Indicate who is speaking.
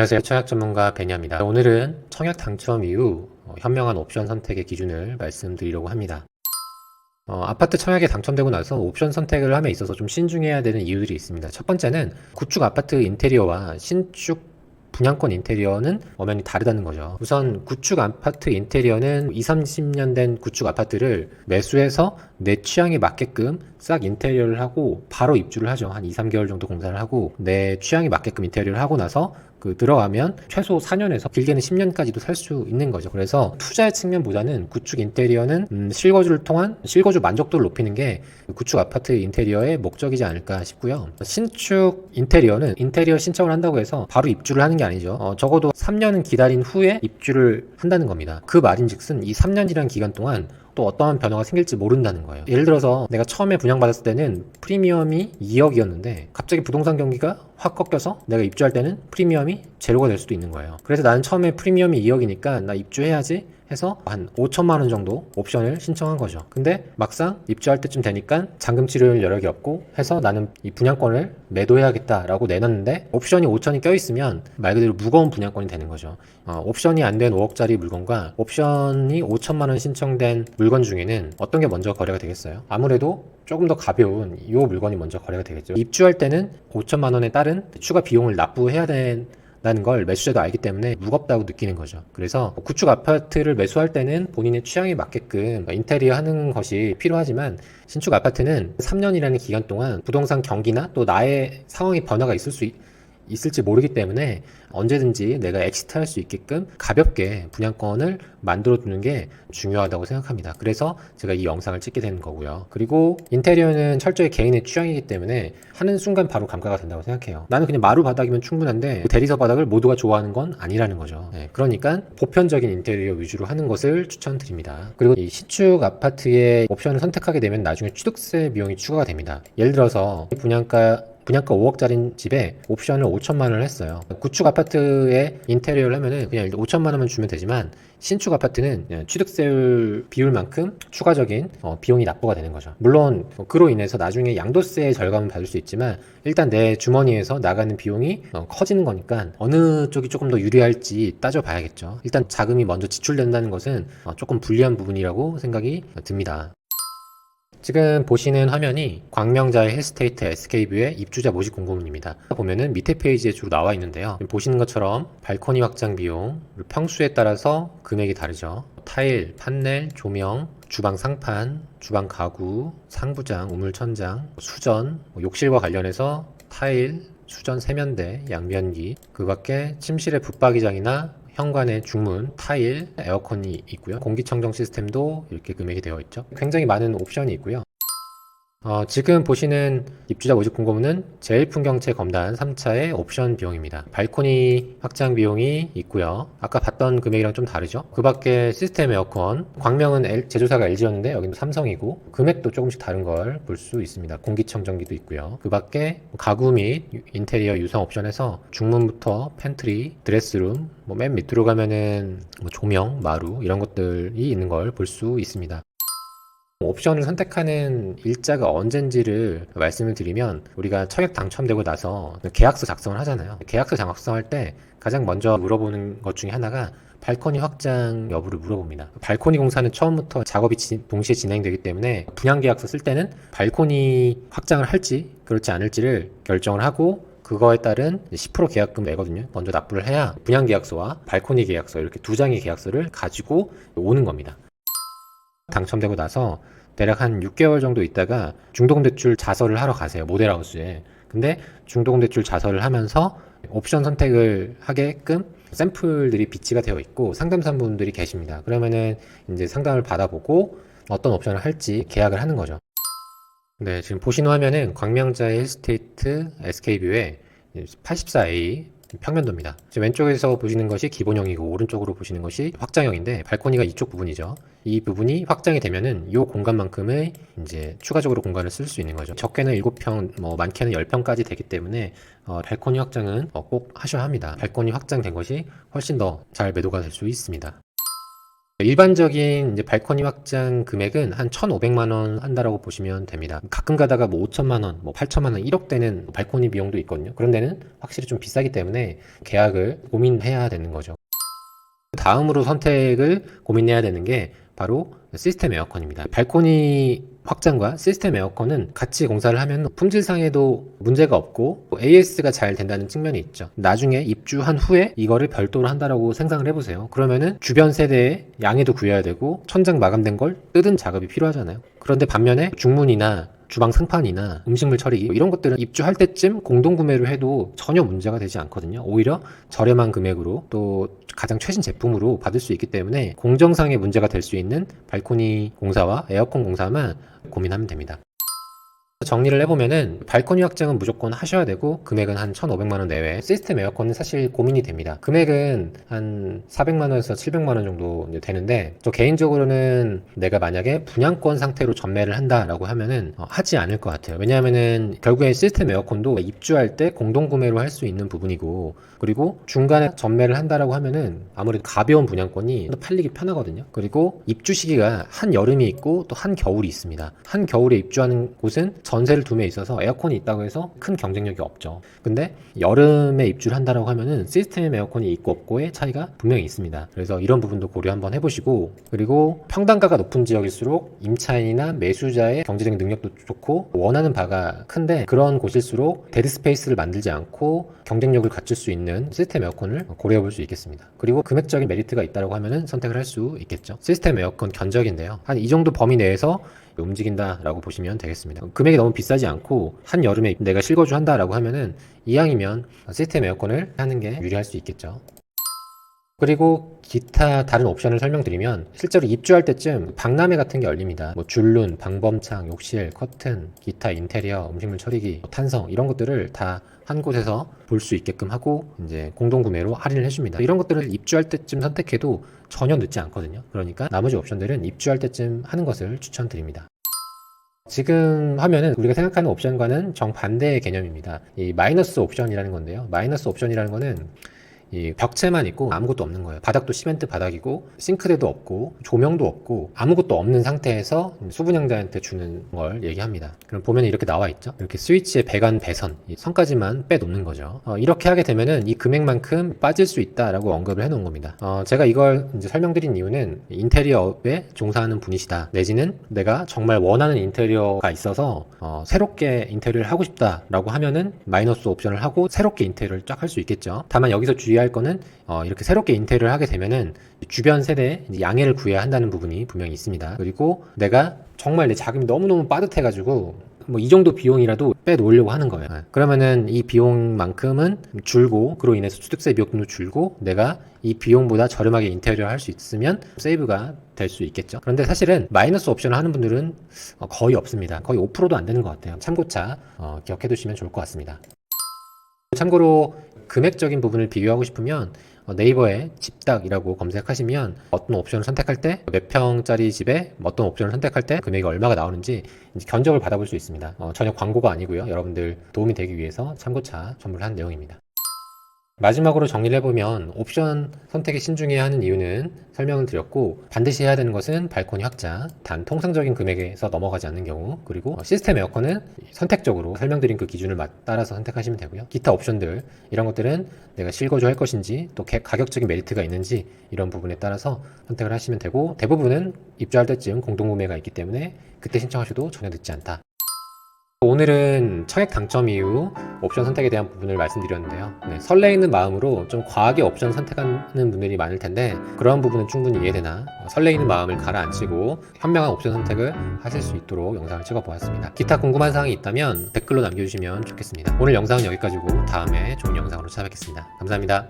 Speaker 1: 안녕하세요. 청약 전문가 베니아입니다. 오늘은 청약 당첨 이후 현명한 옵션 선택의 기준을 말씀드리려고 합니다. 아파트 청약에 당첨되고 나서 옵션 선택을 함에 있어서 좀 신중해야 되는 이유들이 있습니다. 첫 번째는 구축 아파트 인테리어와 신축 분양권 인테리어는 엄연히 다르다는 거죠. 우선 구축 아파트 인테리어는 20, 30년 된 구축 아파트를 매수해서 내 취향에 맞게끔 싹 인테리어를 하고 바로 입주를 하죠. 한 2, 3개월 정도 공사를 하고 내 취향에 맞게끔 인테리어를 하고 나서 들어가면 최소 4년에서 길게는 10년까지도 살 수 있는 거죠. 그래서 투자의 측면보다는 구축 인테리어는 실거주를 통한 실거주 만족도를 높이는 게 구축 아파트 인테리어의 목적이지 않을까 싶고요. 신축 인테리어는 인테리어 신청을 한다고 해서 바로 입주를 하는 게 아니죠. 적어도 3년은 기다린 후에 입주를 한다는 겁니다. 그 말인즉슨 이 3년이라는 기간 동안 또 어떠한 변화가 생길지 모른다는 거예요. 예를 들어서 내가 처음에 분양받았을 때는 프리미엄이 2억이었는데 갑자기 부동산 경기가 확 꺾여서 내가 입주할 때는 프리미엄이 제로가 될 수도 있는 거예요. 그래서 나는 처음에 프리미엄이 2억이니까 나 입주해야지 해서 한 5천만 원 정도 옵션을 신청한 거죠. 근데 막상 입주할 때쯤 되니까 잔금 치료율 여력이 없고 해서 나는 이 분양권을 매도해야겠다라고 내놨는데 옵션이 5천이 껴있으면 말 그대로 무거운 분양권이 되는 거죠. 옵션이 안 된 5억짜리 물건과 옵션이 5천만 원 신청된 물건 중에는 어떤 게 먼저 거래가 되겠어요? 아무래도 조금 더 가벼운 이 물건이 먼저 거래가 되겠죠. 입주할 때는 5천만 원에 따른 추가 비용을 납부해야 된다는 걸 매수자도 알기 때문에 무겁다고 느끼는 거죠. 그래서 구축 아파트를 매수할 때는 본인의 취향에 맞게끔 인테리어 하는 것이 필요하지만 신축 아파트는 3년이라는 기간 동안 부동산 경기나 또 나의 상황의 변화가 있을지 모르기 때문에 언제든지 내가 엑시트할 수 있게끔 가볍게 분양권을 만들어 두는 게 중요하다고 생각합니다. 그래서 제가 이 영상을 찍게 되는 거고요. 그리고 인테리어는 철저히 개인의 취향이기 때문에 하는 순간 바로 감가가 된다고 생각해요. 나는 그냥 마루 바닥이면 충분한데 대리석 바닥을 모두가 좋아하는 건 아니라는 거죠. 그러니까 보편적인 인테리어 위주로 하는 것을 추천드립니다. 그리고 이 신축 아파트의 옵션을 선택하게 되면 나중에 취득세 비용이 추가가 됩니다. 예를 들어서 분양가 5억짜리 집에 옵션을 5천만 원을 했어요. 구축 아파트에 인테리어를 하면은 그냥 5천만 원만 주면 되지만 신축 아파트는 취득세율 비율만큼 추가적인 비용이 납부가 되는 거죠. 물론 그로 인해서 나중에 양도세의 절감은 받을 수 있지만 일단 내 주머니에서 나가는 비용이 커지는 거니까 어느 쪽이 조금 더 유리할지 따져봐야겠죠. 일단 자금이 먼저 지출된다는 것은 조금 불리한 부분이라고 생각이 듭니다. 지금 보시는 화면이 광명자의 헬스테이트 SK뷰의 입주자 모집 공고문입니다. 보면은 밑에 페이지에 주로 나와 있는데요. 보시는 것처럼 발코니 확장 비용, 평수에 따라서 금액이 다르죠. 타일, 판넬, 조명, 주방 상판, 주방 가구, 상부장, 우물천장, 수전, 욕실과 관련해서 타일, 수전 세면대, 양변기, 그 밖에 침실의 붙박이장이나 현관의 중문, 타일, 에어컨이 있고요. 공기청정 시스템도 이렇게 금액이 되어 있죠. 굉장히 많은 옵션이 있고요. 지금 보시는 입주자 모집 공고문은 제일풍경채 검단 3차의 옵션 비용입니다. 발코니 확장 비용이 있고요. 아까 봤던 금액이랑 좀 다르죠. 그 밖에 시스템 에어컨, 광명은 제조사가 LG였는데 여기는 삼성이고 금액도 조금씩 다른 걸 볼 수 있습니다. 공기청정기도 있고요. 그 밖에 가구 및 인테리어 유성 옵션에서 중문부터 팬트리, 드레스룸, 맨 밑으로 가면은 조명, 마루 이런 것들이 있는 걸 볼 수 있습니다. 옵션을 선택하는 일자가 언젠지를 말씀을 드리면 우리가 청약 당첨되고 나서 계약서 작성을 하잖아요. 계약서 작성할 때 가장 먼저 물어보는 것 중에 하나가 발코니 확장 여부를 물어봅니다. 발코니 공사는 처음부터 작업이 동시에 진행되기 때문에 분양계약서 쓸 때는 발코니 확장을 할지 그렇지 않을지를 결정을 하고 그거에 따른 10% 계약금 내거든요. 먼저 납부를 해야 분양계약서와 발코니 계약서 이렇게 두 장의 계약서를 가지고 오는 겁니다. 당첨되고 나서 대략 한 6개월 정도 있다가 중도금대출 자설을 하러 가세요. 모델하우스에. 근데 중도금대출 자설을 하면서 옵션 선택을 하게끔 샘플들이 비치가 되어 있고 상담사분들이 계십니다. 그러면은 이제 상담을 받아보고 어떤 옵션을 할지 계약을 하는 거죠. 네, 지금 보시는 화면은 광명자의 힐스테이트 SK뷰의 84A 평면도입니다. 지금 왼쪽에서 보시는 것이 기본형이고 오른쪽으로 보시는 것이 확장형인데 발코니가 이쪽 부분이죠. 이 부분이 확장이 되면은 이 공간만큼의 이제 추가적으로 공간을 쓸 수 있는 거죠. 적게는 7평, 많게는 10평까지 되기 때문에 발코니 확장은 꼭 하셔야 합니다. 발코니 확장된 것이 훨씬 더 잘 매도가 될 수 있습니다. 일반적인 이제 발코니 확장 금액은 한 1,500만 원 한다라고 보시면 됩니다. 가끔 가다가 뭐 5천만 원, 뭐 8천만 원, 1억 되는 발코니 비용도 있거든요. 그런 데는 확실히 좀 비싸기 때문에 계약을 고민해야 되는 거죠. 다음으로 선택을 고민해야 되는 게 바로 시스템 에어컨입니다. 발코니 확장과 시스템 에어컨은 같이 공사를 하면 품질상에도 문제가 없고 AS가 잘 된다는 측면이 있죠. 나중에 입주한 후에 이거를 별도로 한다라고 생각을 해보세요. 그러면은 주변 세대에 양해도 구해야 되고 천장 마감된 걸 뜯은 작업이 필요하잖아요. 그런데 반면에 중문이나 주방 상판이나 음식물 처리기 이런 것들은 입주할 때쯤 공동구매로 해도 전혀 문제가 되지 않거든요. 오히려 저렴한 금액으로 또 가장 최신 제품으로 받을 수 있기 때문에 공정상의 문제가 될 수 있는 발코니 공사와 에어컨 공사만 고민하면 됩니다. 정리를 해보면은 발코니 확장은 무조건 하셔야 되고 금액은 한 1,500만 원 내외. 시스템 에어컨은 사실 고민이 됩니다. 금액은 한 400만 원에서 700만 원 정도 되는데 저 개인적으로는 내가 만약에 분양권 상태로 전매를 한다라고 하면은 하지 않을 것 같아요. 왜냐하면은 결국에 시스템 에어컨도 입주할 때 공동구매로 할 수 있는 부분이고 그리고 중간에 전매를 한다라고 하면은 아무래도 가벼운 분양권이 팔리기 편하거든요. 그리고 입주 시기가 한 여름이 있고 또 한 겨울이 있습니다. 한 겨울에 입주하는 곳은 전세를 둠에 있어서 에어컨이 있다고 해서 큰 경쟁력이 없죠. 근데 여름에 입주를 한다라고 하면은 시스템 에어컨이 있고 없고의 차이가 분명히 있습니다. 그래서 이런 부분도 고려 한번 해보시고 그리고 평당가가 높은 지역일수록 임차인이나 매수자의 경제적 능력도 좋고 원하는 바가 큰데 그런 곳일수록 데드 스페이스를 만들지 않고 경쟁력을 갖출 수 있는 시스템 에어컨을 고려해 볼 수 있겠습니다. 그리고 금액적인 메리트가 있다고 하면은 선택을 할 수 있겠죠. 시스템 에어컨 견적인데요. 한 이 정도 범위 내에서 움직인다라고 보시면 되겠습니다. 금액이 너무 비싸지 않고 한 여름에 내가 실거주 한다라고 하면은 이왕이면 시스템 에어컨을 하는 게 유리할 수 있겠죠. 그리고 기타 다른 옵션을 설명드리면 실제로 입주할 때쯤 박람회 같은 게 열립니다. 뭐 줄눈, 방범창, 욕실, 커튼, 기타 인테리어, 음식물 처리기, 탄성 이런 것들을 다 한 곳에서 볼 수 있게끔 하고 이제 공동구매로 할인을 해줍니다. 이런 것들을 입주할 때쯤 선택해도 전혀 늦지 않거든요. 그러니까 나머지 옵션들은 입주할 때쯤 하는 것을 추천드립니다. 지금 화면은 우리가 생각하는 옵션과는 정반대의 개념입니다. 이 마이너스 옵션이라는 건데요. 마이너스 옵션이라는 거는 이 벽체만 있고 아무것도 없는 거예요. 바닥도 시멘트 바닥이고 싱크대도 없고 조명도 없고 아무것도 없는 상태에서 수분양자한테 주는 걸 얘기합니다. 그럼 보면 이렇게 나와 있죠. 이렇게 스위치의 배관 배선 이 선까지만 빼놓는 거죠. 이렇게 하게 되면은 이 금액만큼 빠질 수 있다라고 언급을 해놓은 겁니다. 제가 이걸 이제 설명드린 이유는 인테리어업에 종사하는 분이시다 내지는 내가 정말 원하는 인테리어가 있어서 새롭게 인테리어를 하고 싶다라고 하면은 마이너스 옵션을 하고 새롭게 인테리어를 쫙 할 수 있겠죠. 다만 여기서 주의할 거는 이렇게 새롭게 인테리어를 하게 되면은 주변 세대에 양해를 구해야 한다는 부분이 분명히 있습니다. 그리고 내가 정말 내 자금이 너무너무 빠듯해가지고 뭐 이 정도 비용이라도 빼놓으려고 하는 거예요. 그러면은 이 비용만큼은 줄고 그로 인해서 취득세 비용도 줄고 내가 이 비용보다 저렴하게 인테리어 할 수 있으면 세이브가 될 수 있겠죠. 그런데 사실은 마이너스 옵션을 하는 분들은 거의 없습니다. 거의 5%도 안 되는 것 같아요. 참고차 기억해 두시면 좋을 것 같습니다. 참고로 금액적인 부분을 비교하고 싶으면 네이버에 집닭이라고 검색하시면 어떤 옵션을 선택할 때 몇 평짜리 집에 어떤 옵션을 선택할 때 금액이 얼마가 나오는지 이제 견적을 받아볼 수 있습니다. 전혀 광고가 아니고요. 여러분들 도움이 되기 위해서 참고차 선물한 내용입니다. 마지막으로 정리를 해보면 옵션 선택에 신중해야 하는 이유는 설명을 드렸고 반드시 해야 되는 것은 발코니 확장, 단 통상적인 금액에서 넘어가지 않는 경우 그리고 시스템 에어컨은 선택적으로 설명드린 그 기준을 따라서 선택하시면 되고요. 기타 옵션들 이런 것들은 내가 실거주 할 것인지 또 가격적인 메리트가 있는지 이런 부분에 따라서 선택을 하시면 되고 대부분은 입주할 때쯤 공동구매가 있기 때문에 그때 신청하셔도 전혀 늦지 않다. 오늘은 청약 당첨 이후 옵션 선택에 대한 부분을 말씀드렸는데요. 설레이는 마음으로 좀 과하게 옵션 선택하는 분들이 많을 텐데 그런 부분은 충분히 이해되나 설레이는 마음을 가라앉히고 현명한 옵션 선택을 하실 수 있도록 영상을 찍어 보았습니다. 기타 궁금한 사항이 있다면 댓글로 남겨주시면 좋겠습니다. 오늘 영상은 여기까지고 다음에 좋은 영상으로 찾아뵙겠습니다. 감사합니다.